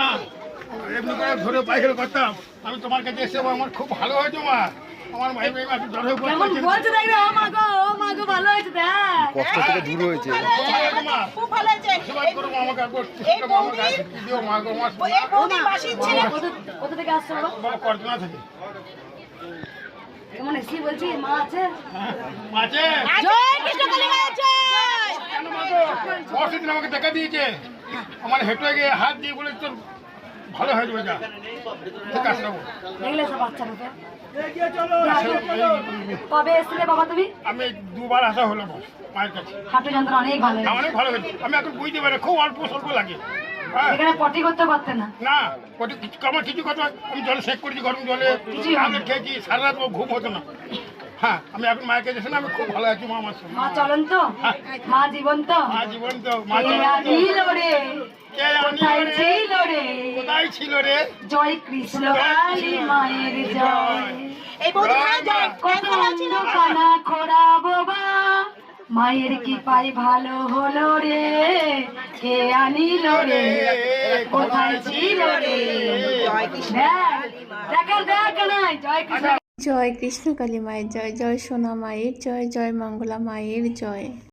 না এমনি করে ধরে পাইকারি করতাম। আমি তোমার কাছে এসে আমার খুব ভালো হয়েছে মা। আমার ভাই ভাই একটু জ্বর হয়ে কেমন বলছে দেখবে, ও মা গো ভালো হয়েছে দেখ। কষ্ট থেকে দূর হয়েছে। খুব ভালো হয়েছে। আশীর্বাদ করো মা আমাকে একবার। এই বৌদি দিও মা গো আমার এই বৌদি মাসির ছেলে। কোথা থেকে আসছো বাবা? বাবা করজনা থেকে। কেমন এসি বলছি মা আছে? মাঝে জয় কৃষ্ণ কালী মায়ের জয়। কেন মা গো বসে দিন আমাকে দেখা দিয়েছে। আমার হেঁটে গিয়ে হাত দিয়ে বলে তোর ভালো হয়ে যাবে যা। ঠিক আছে বাবু। দেখলে সব বাচ্চাটাকে কবে এসেছিলে বাবা তুমি? আমি দুবার আসা হলো মায়ের কাছে। হাঁটু যন্ত্রণা অনেক ভালো হয়েছে। অনেক ভালো হয়েছে। আমি এখন বুঝতে পারি খুব অল্প স্বল্প লাগে। হ্যাঁ এখানে পটি করতে পারতে না। না আমার কিছু কথা আমি জলে সেক করেছি গরম জলে আমি খেয়েছি সারা রাত ঘুম হতো না। হ্যাঁ আমি এখন মায়ের কাছে এসে না আমি খুব ভালো আছি মা আমার সঙ্গে। মা চলেন তো, মা জীবন্ত। মা জীবন তো মা কে আনিল রে, কে কোথায় আনিল রে? ছিল রে? কোথায় ছিল রে? জয় কৃষ্ণ কালী মায়ের জয়। এই বৌদি হ্যাঁ জয়। কত অন্ধকানা খোড়া বাবা, মায়ের কি পাই ভালো হলো রে। কে আনিল রে, কোথায় ছিল রে? দেখ নাই জয় কৃষ্ণ। জয় কৃষ্ণ কালী মায়ের জয়, জয় সোনা মায়ের জয়, জয় মঙ্গলা মায়ের জয়।